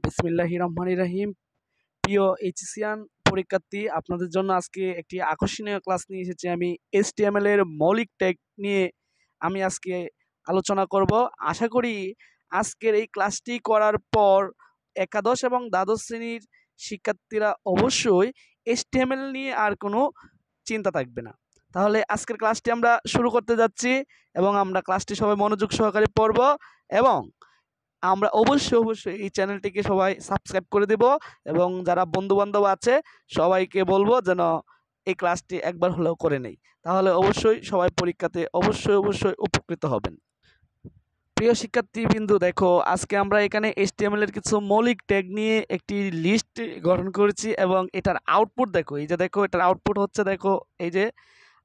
বিসমিল্লাহির রহমানির রহিম। প্রিয় এইচএসসিয়ান পরীক্ষার্থী, আপনাদের জন্য আজকে একটি আকর্ষণীয় ক্লাস নিয়ে এসেছি। আমি HTML এর মৌলিক ট্যাগ নিয়ে আমি আজকে আলোচনা করব। আশা করি আজকের এই ক্লাসটি করার পর একাদশ এবং দ্বাদশ শ্রেণীর শিক্ষার্থীরা অবশ্যই HTML নিয়ে আর কোনো চিন্তা থাকবে না। তাহলে আজকের ক্লাসটি আমরা শুরু করতে যাচ্ছি এবং আমরা ক্লাসটি সবাই মনোযোগ সহকারে পড়ব এবং আমরা অবশ্যই এই চ্যানেলটিকে সবাই সাবস্ক্রাইব করে দেব এবং যারা বন্ধু-বান্ধব আছে সবাইকে বলবো যেন এই ক্লাসটি একবার হলেও করে নেই। তাহলে অবশ্যই সবাই পরীক্ষাতে অবশ্যই উপকৃত হবেন। প্রিয় শিক্ষার্থীবৃন্দু, দেখো আজকে আমরা এখানে HTML এর কিছু মৌলিক ট্যাগ নিয়ে একটি লিস্ট গঠন করেছি এবং এটার আউটপুট দেখো। এই যে দেখো এটার আউটপুট হচ্ছে, দেখো এই যে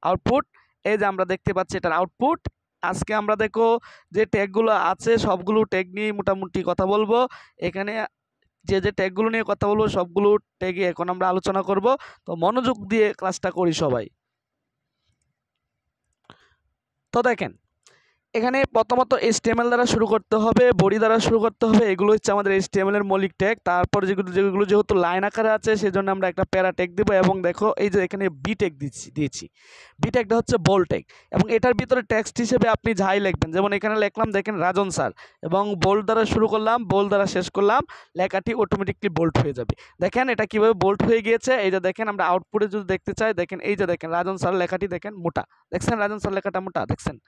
আউটপুট, এই যে আমরা দেখতে পাচ্ছি এটার আউটপুট। আজকে আমরা দেখো যে ট্যাগগুলো আছে সবগুলো ট্যাগ নিয়ে মোটামুটি কথা বলবো। এখানে যে ট্যাগগুলো নিয়ে কথা বলবো সবগুলো ট্যাগে এখন আমরা আলোচনা করব। তো মনোযোগ দিয়ে ক্লাসটা করি সবাই। তো দেখেন, এখানে প্রথমত HTML দ্বারা শুরু করতে হবে, বডি দ্বারা শুরু করতে হবে। এগুলো হচ্ছে আমাদের HTML এর মৌলিক ট্যাগ। তারপর যেগুলো যেহেতু লাইন আকারে আছে সেজন্য আমরা একটা প্যারা ট্যাগ দেবো এবং দেখো এই যে এখানে বি ট্যাগ দিয়েছি। বি ট্যাগটা হচ্ছে বোল্ড ট্যাগ এবং এটার ভিতরে টেক্সট হিসেবে আপনি যাই লিখবেন, যেমন এখানে লিখলাম দেখেন রাজন স্যার এবং বোল্ড দ্বারা শুরু করলাম, বোল্ড দ্বারা শেষ করলাম, লেখাটি অটোমেটিকলি বোল্ড হয়ে যাবে। দেখেন এটা কিভাবে বোল্ড হয়ে গিয়েছে। এই যে দেখেন আমরা আউটপুটে যদি দেখতে চাই, দেখেন এই যে দেখেন রাজন স্যার লেখাটি দেখেন মোটা, দেখছেন রাজন স্যার লেখাটা মোটা দেখছেন।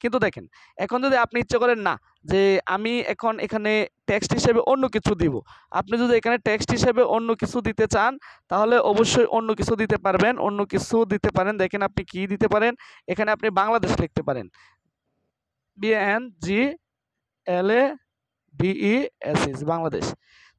কিন্তু দেখেন এখন যদি আপনি ইচ্ছে করেন না যে আমি এখন এখানে টেক্সট হিসেবে অন্য কিছু দিব, আপনি যদি এখানে টেক্সট হিসেবে অন্য কিছু দিতে চান তাহলে অবশ্যই অন্য কিছু দিতে পারবেন, অন্য কিছু দিতে পারেন। দেখেন আপনি কি দিতে পারেন, এখানে আপনি বাংলাদেশ লিখতে পারেন, BANGLADES বাংলাদেশ।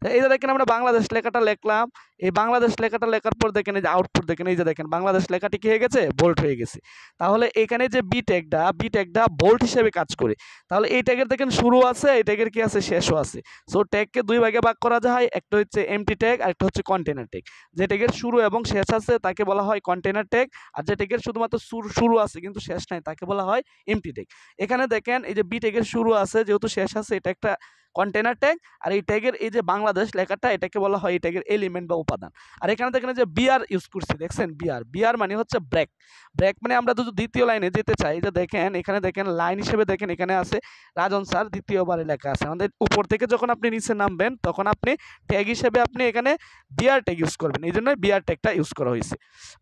এই যে দেখেন আমরা বাংলাদেশ লেখাটা লিখলাম, এই বাংলাদেশ লেখাটা লেখার পর দেখেন এই যে আউটপুট দেখেন, এই যে দেখেন বাংলাদেশ লেখাটি কি হয়ে গেছে, বোল্ড হয়ে গেছে। তাহলে এখানে যে বি ট্যাগটা বোল্ড হিসেবে কাজ করে। তাহলে এই ট্যাগের দেখেন শুরু আছে, এই ট্যাগের কি আছে, শেষও আছে। সো ট্যাগকে দুই ভাগে ভাগ করা যায়, একটা হচ্ছে এমটি ট্যাগ আর একটা হচ্ছে কন্টেনার ট্যাগ। যে ট্যাগের শুরু এবং শেষ আছে তাকে বলা হয় কন্টেনার ট্যাগ, আর যে ট্যাগের শুধুমাত্র শুরু আছে কিন্তু শেষ নাই তাকে বলা হয় এমটি ট্যাগ। এখানে দেখেন এই যে বি ট্যাগের শুরু আছে যেহেতু শেষ আছে, এটা একটা কন্টেনার ট্যাগ। আর এই ট্যাগের এই যে বাংলাদেশ লেখাটা এটাকে বলা হয় এই ট্যাগের এলিমেন্ট বা উপাদান। আর এখানে দেখেন যে বিআর ইউজ করছি, দেখছেন বিআর মানে হচ্ছে ব্রেক। ব্রেক মানে আমরা যদি দ্বিতীয় লাইনে যেতে চাই, যে দেখেন এখানে দেখেন লাইন হিসেবে দেখেন এখানে আছে রাজন স্যার দ্বিতীয়বারে লেখা আছে। আমাদের উপর থেকে যখন আপনি নিচে নামবেন তখন আপনি ট্যাগ হিসেবে আপনি এখানে বিআর ট্যাগ ইউজ করবেন, এই জন্য বিআর ট্যাগটা ইউজ করা হয়েছে।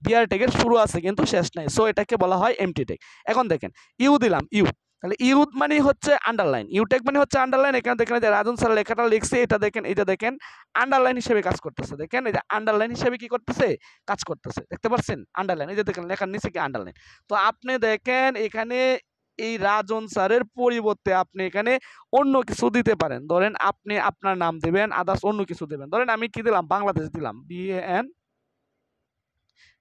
বিআর ট্যাগের শুরু আছে কিন্তু শেষ নাই, সো এটাকে বলা হয় এমটি ট্যাগ। এখন দেখেন ইউ দিলাম, তাহলে ইউ মানে হচ্ছে আন্ডারলাইন, ইউটেক মানে হচ্ছে আন্ডারলাইন। এখানে দেখেন যে রাজন স্যার লেখাটা লিখছে, এটা দেখেন এই যে দেখেন আন্ডারলাইন হিসেবে কাজ করতেছে। দেখেন এই যে আন্ডারলাইন হিসেবে কি করতেছে, কাজ করতেছে, দেখতে পাচ্ছেন আন্ডারলাইন, এই যে দেখেন লেখার নিচে কি আন্ডারলাইন। তো আপনি দেখেন এখানে এই রাজন স্যারের পরিবর্তে আপনি এখানে অন্য কিছু দিতে পারেন। ধরেন আপনি আপনার নাম দিবেন, আদার্স অন্য কিছু দেবেন। ধরেন আমি কি দিলাম, বাংলাদেশ দিলাম,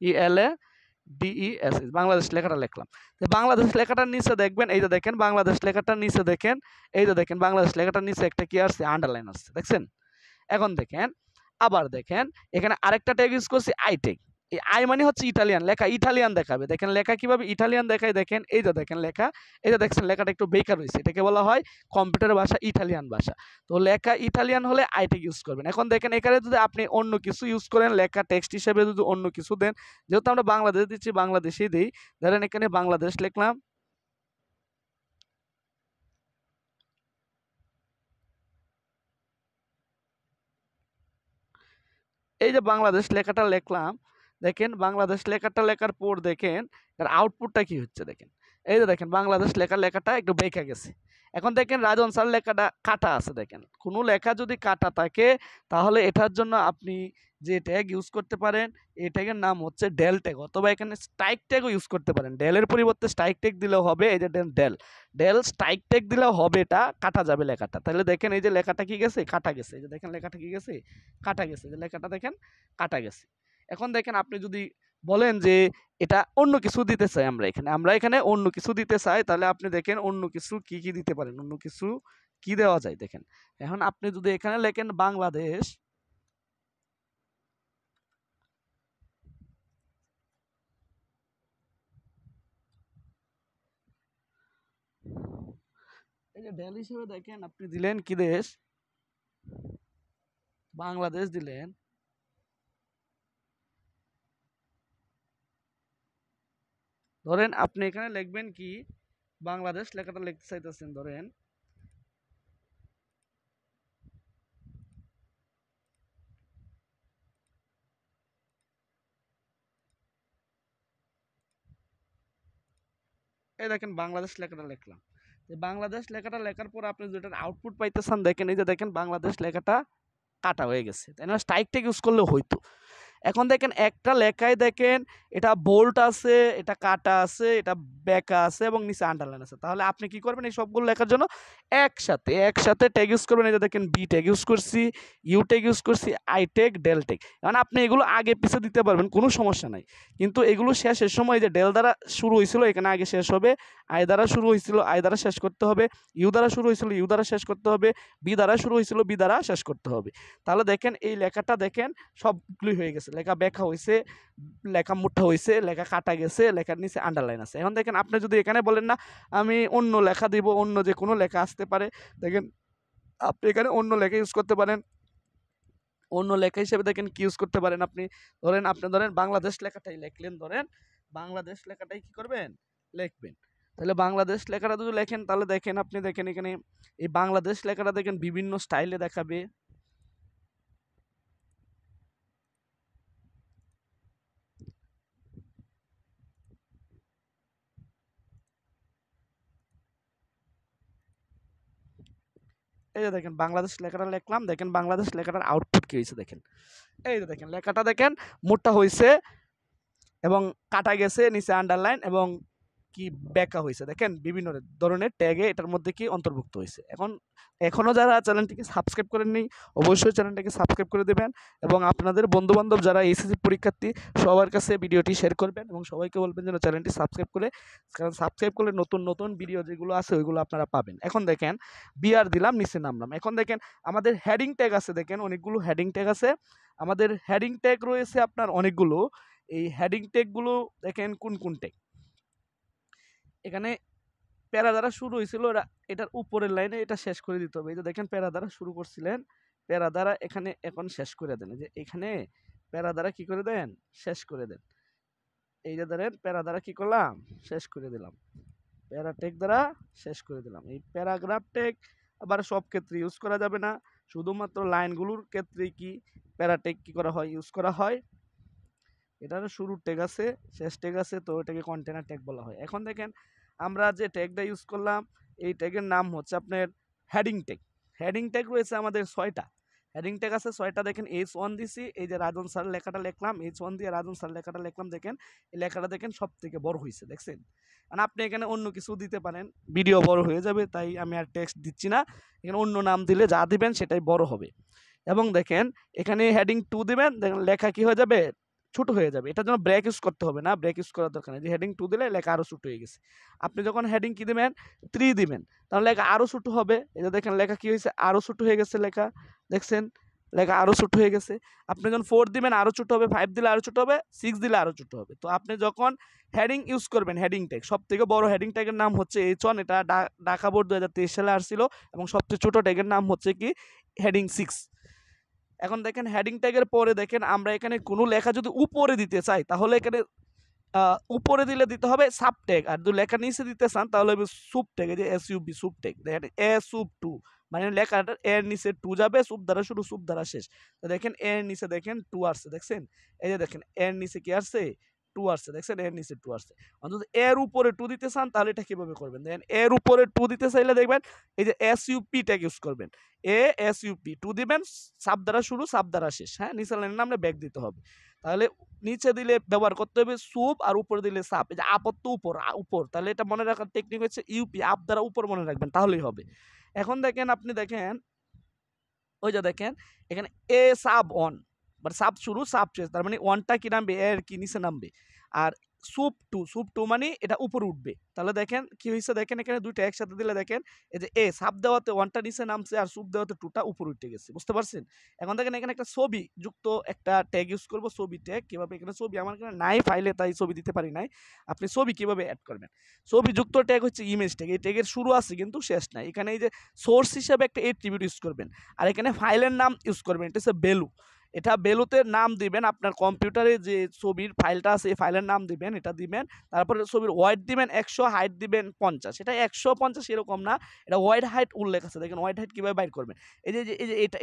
BANGLADES বাংলাদেশ লেখাটা লিখলাম। বাংলাদেশ লেখাটার নিচে দেখবেন এই যে দেখেন বাংলাদেশ লেখাটার নিচে দেখেন এই যে দেখেন বাংলাদেশ লেখাটার নিচে একটা কি আসছে, আন্ডারলাইন আসছে, দেখছেন। এখন দেখেন আবার দেখেন এখানে আরেকটা ট্যাগ ইউজ করছি আই ট্যাগ। এই আই মানে হচ্ছে ইটালিয়ান, লেখা ইটালিয়ান দেখাবে। দেখেন লেখা কিভাবে ইটালিয়ান দেখায়, দেখেন এই যে দেখেন লেখা, এই যে দেখছেন লেখাটা একটু বেকার হয়েছে, এটাকে বলা হয় কম্পিউটার ভাষা ইটালিয়ান ভাষা। তো লেখা ইটালিয়ান হলে আই ট্যাগ ইউজ করবেন। এখন দেখেন এখানে যদি আপনি অন্য কিছু ইউজ করেন, লেখা টেক্সট হিসেবে যদি অন্য কিছু দেন, যেহেতু আমরা বাংলাদেশ দিচ্ছি বাংলাদেশেই দিই, ধরেন এখানে বাংলাদেশ লিখলাম, এই যে বাংলাদেশ লেখাটা লিখলাম, দেখেন বাংলাদেশ লেখাটা লেখার পর দেখেন এর আউটপুটটা কি হচ্ছে, দেখেন এই যে দেখেন বাংলাদেশ লেখাটা একটু বেঁকে গেছে। এখন দেখেন রাজন স্যার লেখাটা কাটা আছে। দেখেন কোনো লেখা যদি কাটা থাকে তাহলে এটার জন্য আপনি যে ট্যাগ ইউজ করতে পারেন, এই ট্যাগের নাম হচ্ছে ডেল ট্যাগ, অথবা এখানে স্ট্রাইক ট্যাগও ইউজ করতে পারেন। ডেলের পরিবর্তে স্ট্রাইক ট্যাগ দিলেও হবে, এই যে ডেল স্ট্রাইক ট্যাগ দিলেও হবে, এটা কাটা যাবে লেখাটা। তাহলে দেখেন এই যে লেখাটা কি গেছে, কাটা গেছে, এই যে দেখেন লেখাটা কি গেছে, কাটা গেছে, যে লেখাটা দেখেন কাটা গেছে। এখন দেখেন আপনি যদি বলেন যে এটা অন্য কিছু দিতে চাই, আমরা এখানে অন্য কিছু দিতে চাই, তাহলে আপনি দেখেন অন্য কিছু কি দিতে পারেন, অন্য কিছু কি দেওয়া যায় দেখেন। এখন আপনি যদি এখানে লেখেন বাংলাদেশ, এই যে ডেল হিসেবে দেখেন আপনি দিলেন কি দেশ, বাংলাদেশ দিলেন, ধরেন আপনি এখানে লিখবেন কি বাংলাদেশ লেখাটা লিখতে চাইতেছেন, ধরেন এই দেখেন বাংলাদেশ লেখাটা লিখলাম। বাংলাদেশ লেখাটা লেখার পর আপনি যেটার আউটপুট পাইতেছেন দেখেন, এই যে দেখেন বাংলাদেশ লেখাটা কাটা হয়ে গেছে, তাই না? স্ট্রাইকটেক ইউজ করলে হইতো। এখন দেখেন একটা লেখায় দেখেন এটা বোল্ট আছে, এটা কাটা আছে, এটা বেঁকা আছে এবং নিচে আন্ডারলাইন আছে। তাহলে আপনি কি করবেন এই সবগুলো লেখার জন্য একসাথে ট্যাগ ইউজ করবেন। এই যে দেখেন বি ট্যাগ ইউজ করছি, ইউ ট্যাগ ইউজ করছি, আই ট্যাগ, ডেল ট্যাগ। মানে আপনি এগুলো আগে পিছে দিতে পারবেন, কোনো সমস্যা নাই। কিন্তু এগুলো শেষের সময় যে ডেল দ্বারা শুরু হয়েছিল এখানে আগে শেষ হবে, আই দ্বারা শুরু হয়েছিল আই দ্বারা শেষ করতে হবে, ইউ দ্বারা শুরু হয়েছিল ইউ দ্বারা শেষ করতে হবে, বি দ্বারা শুরু হয়েছিল বি দ্বারা শেষ করতে হবে। তাহলে দেখেন এই লেখাটা দেখেন সবগুলি হয়ে গেছে, লেখা ব্যাখ্যা হয়েছে, লেখা মুঠা হয়েছে, লেখা কাটা গেছে, লেখার নিচে আন্ডারলাইন আছে। এখন দেখেন আপনি যদি এখানে বলেন না আমি অন্য লেখা দিব, অন্য যে কোনো লেখা আসতে পারে, দেখেন আপনি এখানে অন্য লেখা ইউজ করতে পারেন। অন্য লেখা হিসেবে দেখেন কি ইউজ করতে পারেন আপনি, ধরেন বাংলাদেশ লেখাটাই লিখলেন, ধরেন বাংলাদেশ লেখাটাই কি করবেন লিখবেন। তাহলে বাংলাদেশ লেখাটা যদি লেখেন তাহলে দেখেন আপনি দেখেন এখানে এই বাংলাদেশ লেখাটা দেখেন বিভিন্ন স্টাইলে দেখাবে। এই যে দেখেন বাংলাদেশ লেখাটা লিখলাম, দেখেন বাংলাদেশ লেখাটার আউটপুট কি হয়েছে দেখেন। এই যে দেখেন লেখাটা দেখেন মোটা হয়েছে এবং কাটা গেছে, নিচে আন্ডারলাইন এবং কি ব্যাখ্যা হয়েছে, দেখেন বিভিন্ন ধরনের ট্যাগে এটার মধ্যে কি অন্তর্ভুক্ত হয়েছে। এখনও যারা চ্যানেলটিকে সাবস্ক্রাইব করেননি অবশ্যই চ্যানেলটাকে সাবস্ক্রাইব করে দেবেন এবং আপনাদের বন্ধুবান্ধব যারা এইচএসসি পরীক্ষার্থী সবার কাছে ভিডিওটি শেয়ার করবেন এবং সবাইকে বলবেন যেন চ্যানেলটি সাবস্ক্রাইব করে, কারণ সাবস্ক্রাইব করলে নতুন নতুন ভিডিও যেগুলো আছে ওইগুলো আপনারা পাবেন। এখন দেখেন বিআর দিলাম, নিচে নামলাম। এখন দেখেন আমাদের হেডিং ট্যাগ আছে, দেখেন অনেকগুলো হেডিং ট্যাগ আছে, আমাদের হেডিং ট্যাগ রয়েছে আপনার অনেকগুলো। এই হেডিং ট্যাগগুলো দেখেন কোন কোন ট্যাগ, এখানে প্যারা দ্বারা শুরু হয়েছিল এটার উপরের লাইনে এটা শেষ করে দিতে হবে। এই যে দেখেন প্যারা দ্বারা শুরু করছিলেন, প্যারা দ্বারা এখানে এখন শেষ করে দেন, যে এখানে প্যারা দ্বারা কি করে দেন শেষ করে দেন। এই যে ধরেন প্যারা দ্বারা কি করলাম শেষ করে দিলাম, প্যারা টেক দ্বারা শেষ করে দিলাম। এই প্যারাগ্রাফ টেক আবার সব ক্ষেত্রে ইউজ করা যাবে না, শুধুমাত্র লাইনগুলোর ক্ষেত্রে কি প্যারাটেক কি করা হয় ইউজ করা হয়। এটার শুরুর ট্যাগ আছে, শেষ ট্যাগ আছে, তো এটাকে কন্টেনার ট্যাগ বলা হয়। এখন দেখেন আমরা যে ট্যাগটা ইউজ করলাম এই ট্যাগের নাম হচ্ছে আপনার হেডিং ট্যাগ। হেডিং ট্যাগ রয়েছে আমাদের 6টা, হেডিং ট্যাগ আছে 6টা। দেখেন H1 দিছি, এই যে রাজন স্যার লেখাটা লিখলাম, H1 দিয়ে রাজন স্যার লেখাটা লিখলাম, দেখেন এই লেখাটা দেখেন সব থেকে বড় হয়েছে, দেখছেন। আর আপনি এখানে অন্য কিছু দিতে পারেন, ভিডিও বড় হয়ে যাবে, তাই আমি আর টেক্সট দিচ্ছি না। এখানে অন্য নাম দিলে যা দিবেন সেটাই বড় হবে। এবং দেখেন এখানে হেডিং 2 দিবেন, দেখেন লেখা কি হয়ে যাবে ছোট হয়ে যাবে। এটার জন্য ব্রেক ইউজ করতে হবে না, ব্রেক ইউজ করার দরকার নেই। যে হেডিং 2 দিলে লেখা আরো ছোট হয়ে গেছে। আপনি যখন হেডিং কি দিবেন 3 দিবেন, তাহলে লেখা আরো ছোট হবে। এই যে দেখেন লেখা কি হয়েছে আরো ছোট হয়ে গেছে, লেখা দেখছেন লেখা আরো ছোট হয়ে গেছে। আপনি যখন 4 দিবেন আরো ছোট হবে, 5 দিলে আরো ছোট হবে, 6 দিলে আরো ছোট হবে। তো আপনি যখন হেডিং ইউজ করবেন, হেডিং ট্যাগ সবথেকে বড় হেডিং ট্যাগের নাম হচ্ছে H1, এটা ঢাকা বোর্ড 2023 সালে আসছিল, এবং সবচেয়ে ছোট ট্যাগের নাম হচ্ছে কি হেডিং 6। এখন দেখেন হেডিং ট্যাগের পরে দেখেন আমরা এখানে কোনো লেখা যদি উপরে দিতে চাই তাহলে এখানে উপরে দিলে দিতে হবে সাব ট্যাগ, আর যদি লেখা নিচে দিতে চান তাহলে হবে সুব ট্যাগ। এই যে SUB সুব ট্যাগ, দেখেন SUB2 মানে লেখাটা এর নিচে 2 যাবে, সুব দ্বারা শুরু সুব দ্বারা শেষ। তো দেখেন এর নিচে দেখেন 2 আসছে, দেখছেন এই যে দেখেন এর নিচে কি আসছে 2 আসছে, দেখছেন এর নিচে 2 আসছে। অন্তত এর উপরে 2 দিতে চান তাহলে এটা কিভাবে করবেন, দেখেন এর উপরে 2 দিতে চাইলে দেখবেন এই যে SUP ট্যাগ ইউজ করবেন, SUP 2 দিবেন, সাব দ্বারা শুরু সাব দ্বারা শেষ। হ্যাঁ, নিচের লাইনের নামে ব্যাক দিতে হবে। তাহলে নিচে দিলে ব্যবহার করতে হবে সুপ, আর উপরে দিলে সাপ। এই যে আপত্ত উপর উপর, তাহলে এটা মনে রাখার টেকনিক হচ্ছে ইউপি, আপ দ্বারা উপর মনে রাখবেন তাহলেই হবে। এখন দেখেন আপনি দেখেন ওই যে দেখেন এখানে এ সাব অন, মানে সাব শুরু সাব শেষ, তার মানে ওয়ানটা কি নামবে এর কি নিচে নামবে, আর সুপ টু মানে এটা উপরে উঠবে। তাহলে দেখেন কি হয়েছে, দেখেন এখানে দুইটা একসাথে দিলে দেখেন এই যে এ সাপ দেওয়াতে ওয়ানটা নিচে নামছে আর সুপ দেওয়াতে টুটা উপরে উঠে গেছে, বুঝতে পারছেন? এখন দেখেন এখানে একটা ছবি যুক্ত একটা ট্যাগ ইউজ করবো, ছবি ট্যাগ। কিভাবে, এখানে ছবি আমার এখানে নাই ফাইলে, তাই ছবি দিতে পারি নাই। আপনি ছবি কিভাবে অ্যাড করবেন? ছবি যুক্ত ট্যাগ হচ্ছে ইমেজ ট্যাগ। এই ট্যাগের শুরু আছে কিন্তু শেষ নাই। এখানে এই যে সোর্স হিসেবে একটা এট্রিবিউট ইউজ করবেন, আর এখানে ফাইলের নাম ইউজ করবেন, এটা হচ্ছে ভ্যালু। এটা ভ্যালুতে নাম দিবেন, আপনার কম্পিউটারে যে ছবির ফাইলটা আছে এই ফাইলের নাম দিবেন, এটা দিবেন। তারপরে ছবির ওয়াইড দিবেন 100, হাইট দিবেন 50। এটা 150 এরকম না, এটা ওয়াইড হাইট উল্লেখ আছে। দেখেন ওয়াইড হাইট কিভাবে বাইর করবেন। এই যে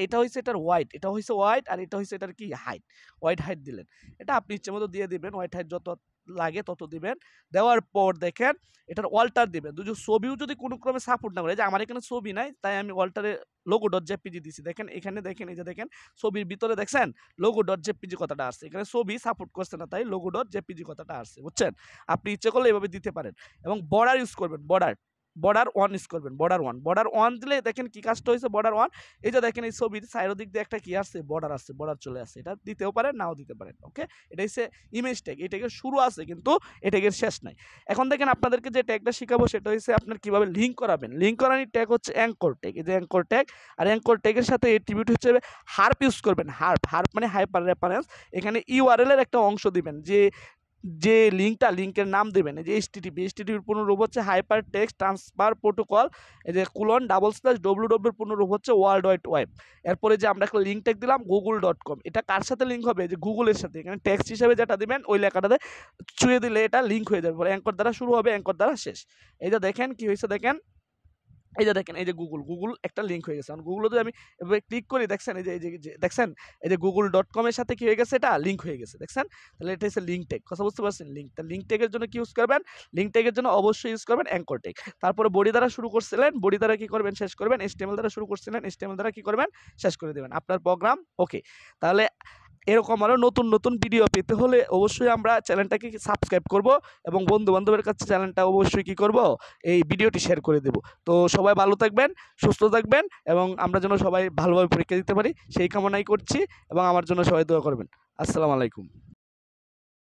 এটা হচ্ছে এটার ওয়াইড, এটা হচ্ছে ওয়াইড, আর এটা হচ্ছে এটার কি হাইট। ওয়াইড হাইট দিলেন, এটা আপনি ইচ্ছে মতো দিয়ে দিবেন। ওয়াইড হাইট যত লাগে তত দিবেন। দেওয়ার পর দেখেন এটার অল্টার দিবেন। দুটো ছবিও যদি কোনো ক্রমে সাপোর্ট না করে, যে আমার এখানে ছবি নাই তাই আমি অল্টারে লোগো ডট জেপিজি দিছি। দেখেন এখানে দেখেন, এই যে দেখেন ছবির ভিতরে দেখছেন লোগো ডট জেপিজি কথাটা আসছে। এখানে ছবি সাপোর্ট করছে না তাই লোগো ডট জেপিজি কথাটা আসছে, বুঝছেন? আপনি ইচ্ছে করলে এভাবে দিতে পারেন। এবং বর্ডার ইউজ করবেন, বর্ডার ওয়ান ইউজ করবেন। বর্ডার ওয়ান দিলে দেখেন কি কাজটা হয়েছে, বর্ডার ওয়ান। এই যে দেখেন এই ছবির সাইড দিক দিয়ে একটা কি আসছে, বর্ডার আসছে, বর্ডার চলে আসছে। এটা দিতেও পারেন, নাও দিতে পারেন। ওকে, এটা হচ্ছে ইমেজ ট্যাগ। এই ট্যাগের শুরু আছে কিন্তু এই ট্যাগের শেষ নাই। এখন দেখেন আপনাদেরকে যে ট্যাগটা শিখাবো সেটা হচ্ছে আপনার কিভাবে লিঙ্ক করাবেন। লিঙ্ক করানোর ট্যাগ হচ্ছে অ্যাঙ্কর ট্যাগ। এই যে অ্যাঙ্কর ট্যাগ, আর অ্যাঙ্কর ট্যাগের সাথে এট্রিবিউট হচ্ছে হার্প ইউজ করবেন। হার্প মানে হাইপার রেফারেন্স। এখানে ইউআরএল এর একটা অংশ দিবেন, যে লিঙ্কের নাম দেবেন। এই যে এইচটিটিপির পূর্ণরূপ হচ্ছে হাইপার টেক্সট ট্রান্সফার প্রোটোকল। এই যে :/www পূর্ণরূপ হচ্ছে ওয়ার্ল্ড ওয়াইড ওয়েব। এরপরে যে আমরা একটা লিঙ্ক ট্যাগ দিলাম google.com, এটা কার সাথে লিঙ্ক হবে, যে গুগলের সাথে। এখানে টেক্সট হিসেবে যেটা দিবেন ওই লেখাটাতে ছুঁয়ে দিলে এটা লিঙ্ক হয়ে যাবে। পরে অ্যাঙ্কর দ্বারা শুরু হবে, অ্যাঙ্কর দ্বারা শেষ। এই যে দেখেন কি হয়েছে, দেখেন এই যে দেখেন এই যে গুগল একটা লিঙ্ক হয়ে গেছে। গুগলে যদি আমি এভাবে ক্লিক করি, দেখছেন এই যে দেখছেন এই যে google.com এর সাথে কি হয়ে গেছে, এটা লিঙ্ক হয়ে গেছে, দেখছেন? তাহলে এটা হচ্ছে লিঙ্ক ট্যাগ। কথা বুঝতে পারছেন? লিঙ্ক ট্যাগের জন্য কি ইউজ করবেন? লিঙ্ক ট্যাগের জন্য অবশ্যই ইউজ করবেন অ্যাঙ্কর ট্যাগ। তারপরে বডি দ্বারা শুরু করছিলেন, বডি দ্বারা কি করবেন, শেষ করবেন। HTML দ্বারা শুরু করছিলেন, HTML দ্বারা কি করবেন, শেষ করে দেবেন। আপনার প্রোগ্রাম ওকে। তাহলে এরকম আরও নতুন ভিডিও পেতে হলে অবশ্যই আমরা চ্যানেলটাকে সাবস্ক্রাইব করব, এবং বন্ধু বান্ধবের কাছে চ্যানেলটা অবশ্যই কি করব, এই ভিডিওটি শেয়ার করে দেব। তো সবাই ভালো থাকবেন, সুস্থ থাকবেন, এবং আমরা যেন সবাই ভালোভাবে পরীক্ষা দিতে পারি সেই কামনাই করছি, এবং আমার জন্য সবাই দোয়া করবেন। আসসালামু আলাইকুম।